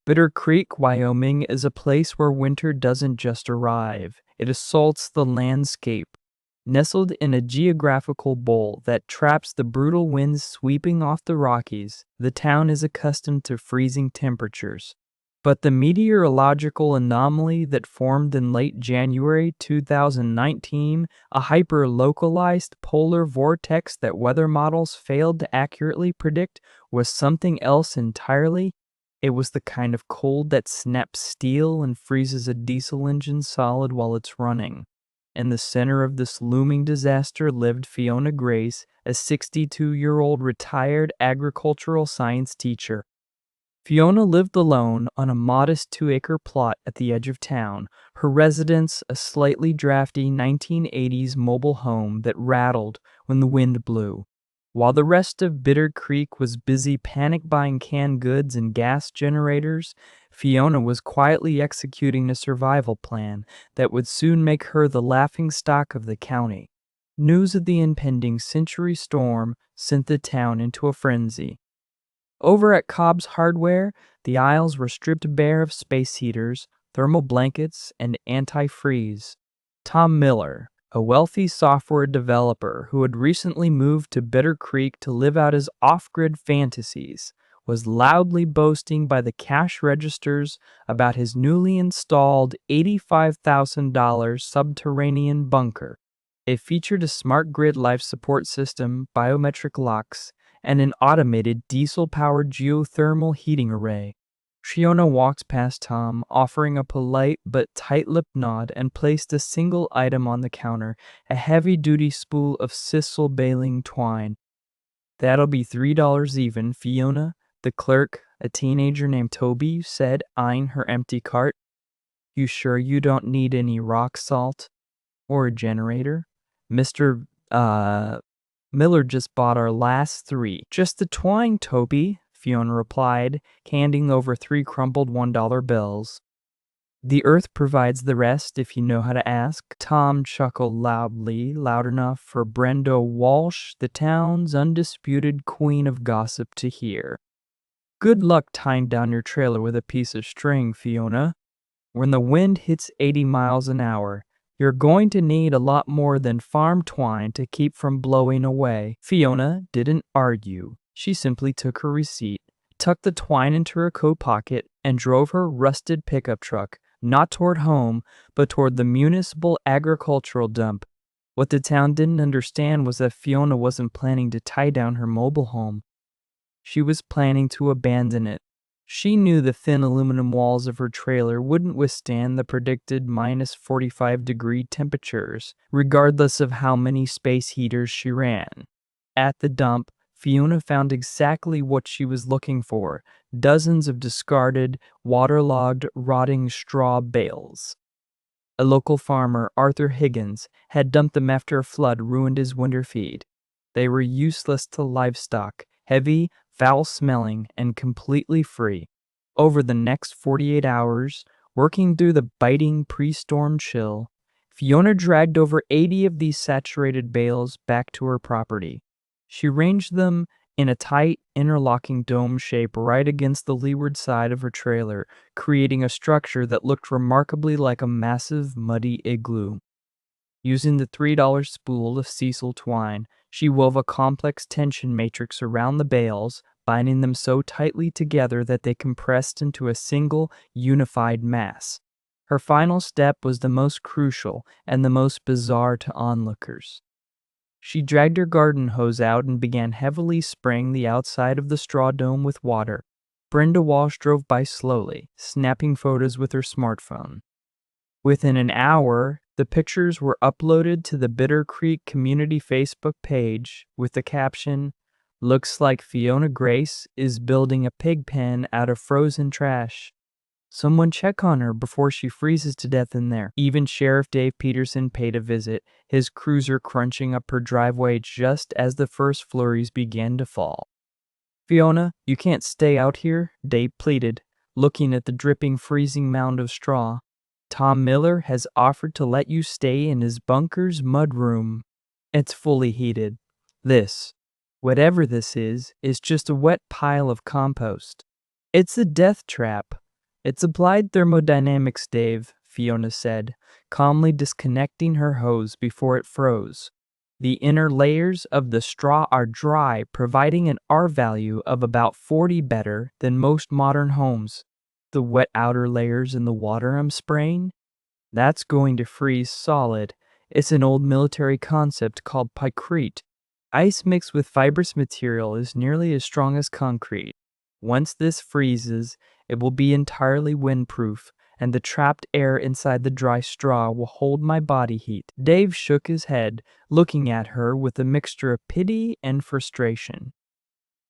Bitter Creek, Wyoming is a place where winter doesn't just arrive, it assaults the landscape. Nestled in a geographical bowl that traps the brutal winds sweeping off the Rockies, the town is accustomed to freezing temperatures. But the meteorological anomaly that formed in late January 2019, a hyper-localized polar vortex that weather models failed to accurately predict, was something else entirely. It was the kind of cold that snaps steel and freezes a diesel engine solid while it's running. In the center of this looming disaster lived Fiona Grace, a 62-year-old retired agricultural science teacher. Fiona lived alone on a modest 2-acre plot at the edge of town, her residence a slightly drafty 1980s mobile home that rattled when the wind blew. While the rest of Bitter Creek was busy panic buying canned goods and gas generators, Fiona was quietly executing a survival plan that would soon make her the laughingstock of the county. News of the impending century storm sent the town into a frenzy. Over at Cobb's Hardware, the aisles were stripped bare of space heaters, thermal blankets, and antifreeze. Tom Miller, a wealthy software developer who had recently moved to Bitter Creek to live out his off-grid fantasies, was loudly boasting by the cash registers about his newly installed $85,000 subterranean bunker. It featured a smart grid life support system, biometric locks, and an automated diesel-powered geothermal heating array. Fiona walked past Tom, offering a polite but tight-lipped nod, and placed a single item on the counter, a heavy-duty spool of sisal baling twine. "That'll be $3 even, Fiona," the clerk, a teenager named Toby, said, eyeing her empty cart. "You sure you don't need any rock salt? Or a generator? Mr. Miller just bought our last 3. "Just the twine, Toby," Fiona replied, handing over 3 crumpled $1 bills. "The earth provides the rest if you know how to ask." Tom chuckled loudly, loud enough for Brenda Walsh, the town's undisputed queen of gossip, to hear. "Good luck tying down your trailer with a piece of string, Fiona. When the wind hits 80 miles an hour, you're going to need a lot more than farm twine to keep from blowing away." Fiona didn't argue. She simply took her receipt, tucked the twine into her coat pocket, and drove her rusted pickup truck, not toward home, but toward the municipal agricultural dump. What the town didn't understand was that Fiona wasn't planning to tie down her mobile home. She was planning to abandon it. She knew the thin aluminum walls of her trailer wouldn't withstand the predicted minus 45-degree temperatures, regardless of how many space heaters she ran. At the dump, Fiona found exactly what she was looking for: dozens of discarded, waterlogged, rotting straw bales. A local farmer, Arthur Higgins, had dumped them after a flood ruined his winter feed. They were useless to livestock, heavy, foul-smelling, and completely free. Over the next 48 hours, working through the biting pre-storm chill, Fiona dragged over 80 of these saturated bales back to her property. She arranged them in a tight, interlocking dome shape right against the leeward side of her trailer, creating a structure that looked remarkably like a massive, muddy igloo. Using the $3 spool of sisal twine, she wove a complex tension matrix around the bales, binding them so tightly together that they compressed into a single, unified mass. Her final step was the most crucial and the most bizarre to onlookers. She dragged her garden hose out and began heavily spraying the outside of the straw dome with water. Brenda Walsh drove by slowly, snapping photos with her smartphone. Within an hour, the pictures were uploaded to the Bitter Creek community Facebook page with the caption, "Looks like Fiona Grace is building a pig pen out of frozen trash. Someone check on her before she freezes to death in there." Even Sheriff Dave Peterson paid a visit, his cruiser crunching up her driveway just as the first flurries began to fall. "Fiona, you can't stay out here," Dave pleaded, looking at the dripping, freezing mound of straw. "Tom Miller has offered to let you stay in his bunker's mudroom. It's fully heated. This, whatever this is just a wet pile of compost. It's a death trap. It's applied thermodynamics, Dave, Fiona said, calmly disconnecting her hose before it froze. The inner layers of the straw are dry, providing an R value of about 40 better than most modern homes. The wet outer layers in the water I'm spraying? That's going to freeze solid. It's an old military concept called pykrete. Ice mixed with fibrous material is nearly as strong as concrete. Once this freezes, it will be entirely windproof, and the trapped air inside the dry straw will hold my body heat. Dave shook his head, looking at her with a mixture of pity and frustration.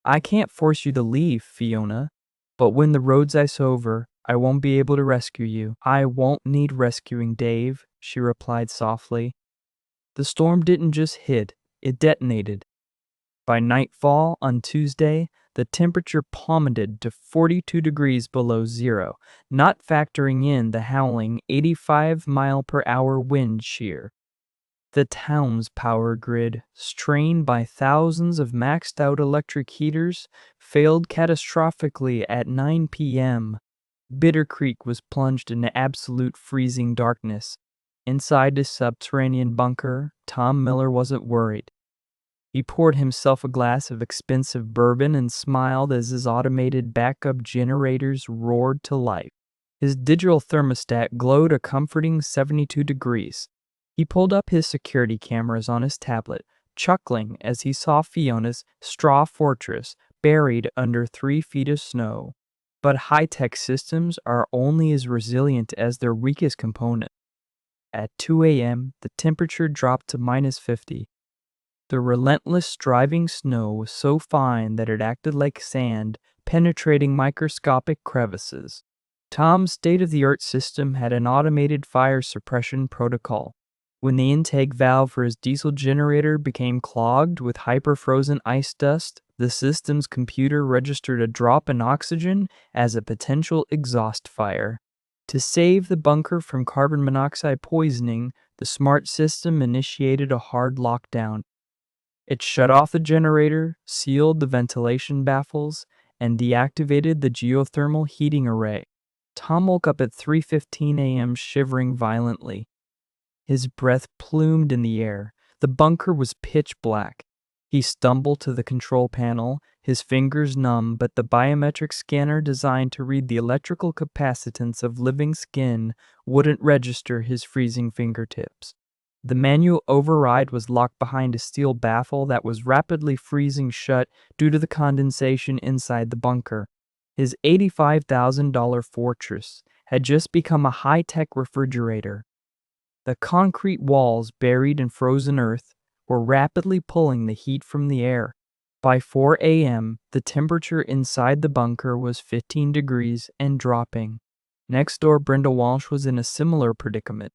I can't force you to leave, Fiona, but when the road's ice over, I won't be able to rescue you. I won't need rescuing, Dave, she replied softly. The storm didn't just hit, it detonated. By nightfall on Tuesday, the temperature plummeted to 42 degrees below zero, not factoring in the howling 85-mile-per-hour wind shear. The town's power grid, strained by thousands of maxed-out electric heaters, failed catastrophically at 9 p.m. Bitter Creek was plunged into absolute freezing darkness. Inside his subterranean bunker, Tom Miller wasn't worried. He poured himself a glass of expensive bourbon and smiled as his automated backup generators roared to life. His digital thermostat glowed a comforting 72 degrees. He pulled up his security cameras on his tablet, chuckling as he saw Fiona's straw fortress buried under 3 feet of snow. But high-tech systems are only as resilient as their weakest component. At 2 a.m., the temperature dropped to -50. The relentless driving snow was so fine that it acted like sand, penetrating microscopic crevices. Tom's state-of-the-art system had an automated fire suppression protocol. When the intake valve for his diesel generator became clogged with hyperfrozen ice dust, the system's computer registered a drop in oxygen as a potential exhaust fire. To save the bunker from carbon monoxide poisoning, the smart system initiated a hard lockdown. It shut off the generator, sealed the ventilation baffles, and deactivated the geothermal heating array. Tom woke up at 3:15 a.m. shivering violently. His breath plumed in the air. The bunker was pitch black. He stumbled to the control panel, his fingers numb, but the biometric scanner designed to read the electrical capacitance of living skin wouldn't register his freezing fingertips. The manual override was locked behind a steel baffle that was rapidly freezing shut due to the condensation inside the bunker. His $85,000 fortress had just become a high-tech refrigerator. The concrete walls, buried in frozen earth, were rapidly pulling the heat from the air. By 4 a.m., the temperature inside the bunker was 15 degrees and dropping. Next door, Brenda Walsh was in a similar predicament.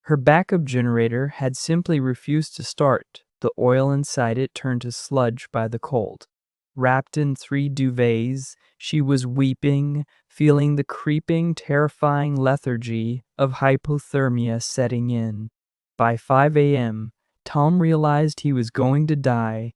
Her backup generator had simply refused to start. The oil inside it turned to sludge by the cold. Wrapped in 3 duvets, she was weeping, feeling the creeping, terrifying lethargy of hypothermia setting in. By 5 a.m., Tom realized he was going to die.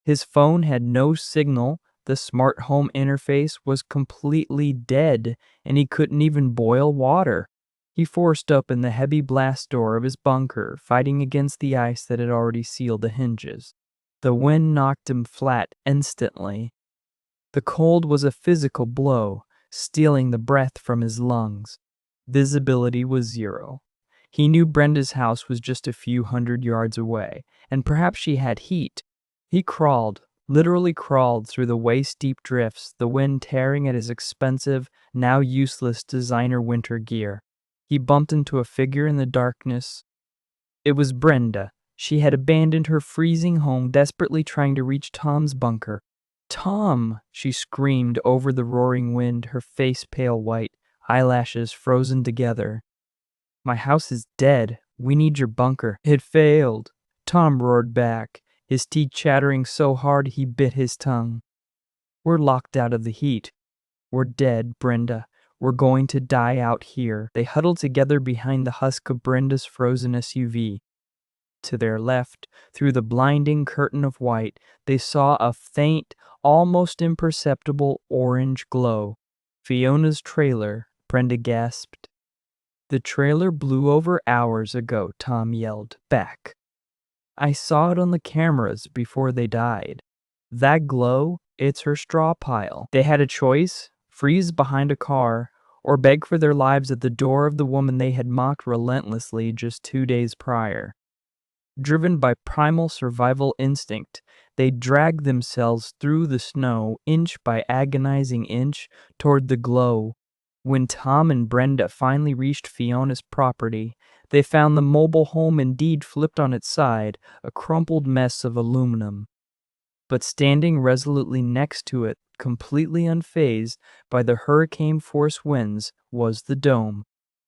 His phone had no signal, the smart home interface was completely dead, and he couldn't even boil water. He forced open the heavy blast door of his bunker, fighting against the ice that had already sealed the hinges. The wind knocked him flat instantly. The cold was a physical blow, stealing the breath from his lungs. Visibility was zero. He knew Brenda's house was just a few hundred yards away, and perhaps she had heat. He crawled, literally crawled through the waist-deep drifts, the wind tearing at his expensive, now useless designer winter gear. He bumped into a figure in the darkness. It was Brenda. She had abandoned her freezing home, desperately trying to reach Tom's bunker. "Tom!" she screamed over the roaring wind, her face pale white, eyelashes frozen together. "My house is dead. We need your bunker." "It failed," Tom roared back, his teeth chattering so hard he bit his tongue. "We're locked out of the heat. We're dead, Brenda. We're going to die out here." They huddled together behind the husk of Brenda's frozen SUV. To their left, through the blinding curtain of white, they saw a faint, almost imperceptible orange glow. Fiona's trailer, Brenda gasped. The trailer blew over hours ago, Tom yelled back. I saw it on the cameras before they died. That glow, it's her straw pile. They had a choice, freeze behind a car, or beg for their lives at the door of the woman they had mocked relentlessly just 2 days prior. Driven by primal survival instinct, they dragged themselves through the snow, inch by agonizing inch, toward the glow. When Tom and Brenda finally reached Fiona's property, they found the mobile home indeed flipped on its side, a crumpled mess of aluminum. But standing resolutely next to it, completely unfazed by the hurricane-force winds, was the dome.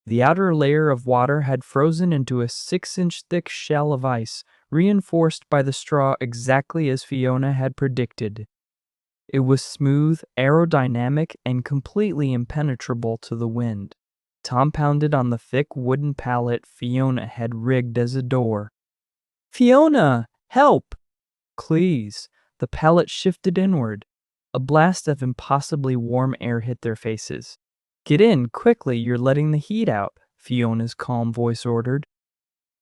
The outer layer of water had frozen into a 6-inch thick shell of ice, reinforced by the straw exactly as Fiona had predicted. It was smooth, aerodynamic, and completely impenetrable to the wind. Tom pounded on the thick wooden pallet Fiona had rigged as a door. "Fiona, help! Please." The pallet shifted inward. A blast of impossibly warm air hit their faces. "Get in, quickly, you're letting the heat out," Fiona's calm voice ordered.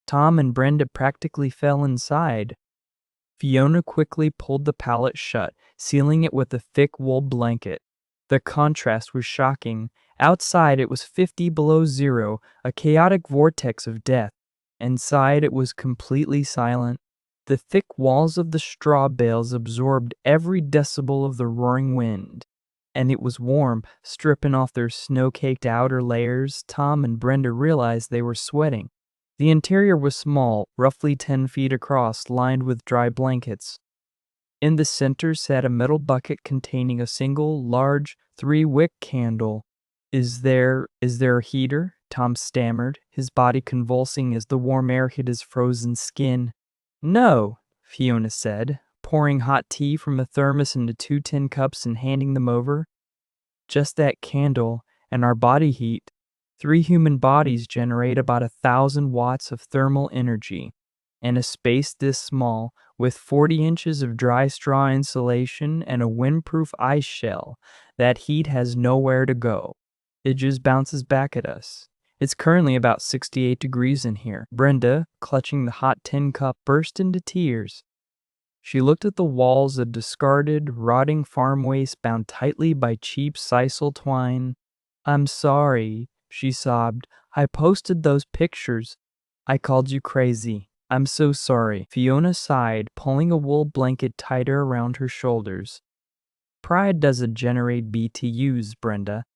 Tom and Brenda practically fell inside. Fiona quickly pulled the pallet shut, sealing it with a thick wool blanket. The contrast was shocking. Outside it was 50 below zero, a chaotic vortex of death. Inside it was completely silent. The thick walls of the straw bales absorbed every decibel of the roaring wind. And it was warm. Stripping off their snow-caked outer layers, Tom and Brenda realized they were sweating. The interior was small, roughly 10 feet across, lined with dry blankets. In the center sat a metal bucket containing a single, large, 3-wick candle. Is there a heater?" Tom stammered, his body convulsing as the warm air hit his frozen skin. "No," Fiona said, pouring hot tea from a thermos into 2 tin cups and handing them over. "Just that candle and our body heat. 3 human bodies generate about 1,000 watts of thermal energy. In a space this small, with 40 inches of dry straw insulation and a windproof ice shell, that heat has nowhere to go. It just bounces back at us. It's currently about 68 degrees in here." Brenda, clutching the hot tin cup, burst into tears. She looked at the walls of discarded, rotting farm waste bound tightly by cheap sisal twine. "I'm sorry," she sobbed. "I posted those pictures. I called you crazy. I'm so sorry." Fiona sighed, pulling a wool blanket tighter around her shoulders. "Pride doesn't generate BTUs, Brenda.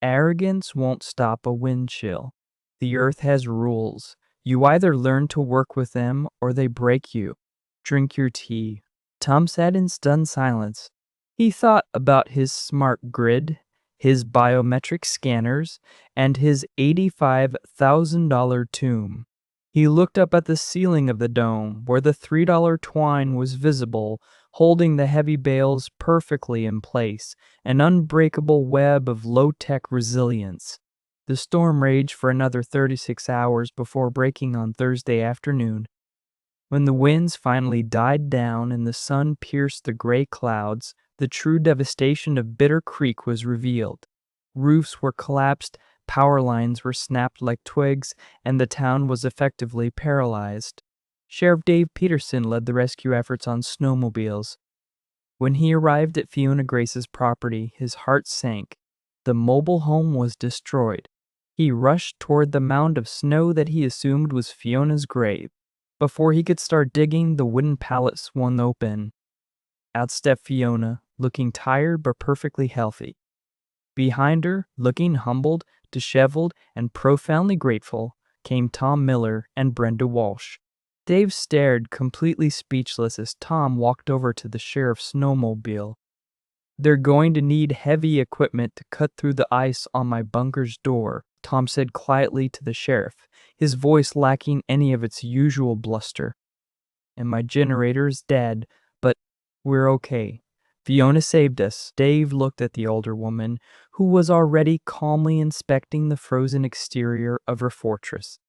Arrogance won't stop a wind chill. The earth has rules. You either learn to work with them or they break you. Drink your tea." Tom sat in stunned silence. He thought about his smart grid, his biometric scanners, and his $85,000 tomb. He looked up at the ceiling of the dome, where the $3 twine was visible, holding the heavy bales perfectly in place, an unbreakable web of low-tech resilience. The storm raged for another 36 hours before breaking on Thursday afternoon. When the winds finally died down and the sun pierced the gray clouds, the true devastation of Bitter Creek was revealed. Roofs were collapsed, power lines were snapped like twigs, and the town was effectively paralyzed. Sheriff Dave Peterson led the rescue efforts on snowmobiles. When he arrived at Fiona Grace's property, his heart sank. The mobile home was destroyed. He rushed toward the mound of snow that he assumed was Fiona's grave. Before he could start digging, the wooden pallet swung open. Out stepped Fiona, looking tired but perfectly healthy. Behind her, looking humbled, disheveled, and profoundly grateful, came Tom Miller and Brenda Walsh. Dave stared, completely speechless, as Tom walked over to the sheriff's snowmobile. "They're going to need heavy equipment to cut through the ice on my bunker's door," Tom said quietly to the sheriff, his voice lacking any of its usual bluster. "And my generator's dead, but we're okay. Fiona saved us." Dave looked at the older woman, who was already calmly inspecting the frozen exterior of her fortress.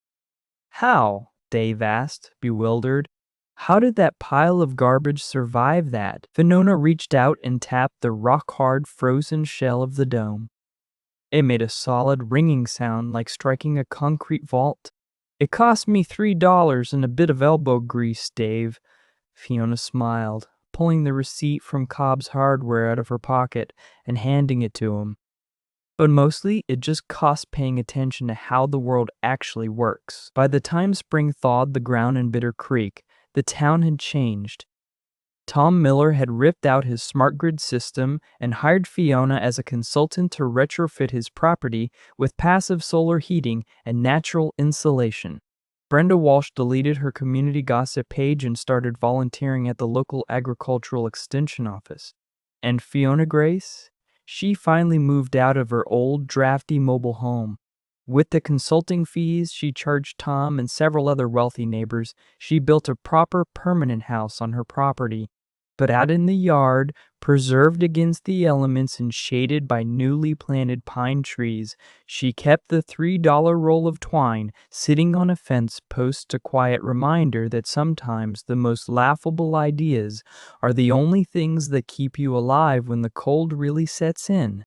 "How?" Dave asked, bewildered. "How did that pile of garbage survive that?" Fiona reached out and tapped the rock-hard frozen shell of the dome. It made a solid ringing sound like striking a concrete vault. "It cost me $3 and a bit of elbow grease, Dave." Fiona smiled, pulling the receipt from Cobb's Hardware out of her pocket and handing it to him. But mostly, it just cost paying attention to how the world actually works. By the time spring thawed the ground in Bitter Creek, the town had changed. Tom Miller had ripped out his smart grid system and hired Fiona as a consultant to retrofit his property with passive solar heating and natural insulation. Brenda Walsh deleted her community gossip page and started volunteering at the local agricultural extension office. And Fiona Grace? She finally moved out of her old, drafty mobile home. With the consulting fees she charged Tom and several other wealthy neighbors, she built a proper permanent house on her property. But out in the yard, preserved against the elements and shaded by newly planted pine trees, she kept the $3 roll of twine sitting on a fence post, a quiet reminder that sometimes the most laughable ideas are the only things that keep you alive when the cold really sets in.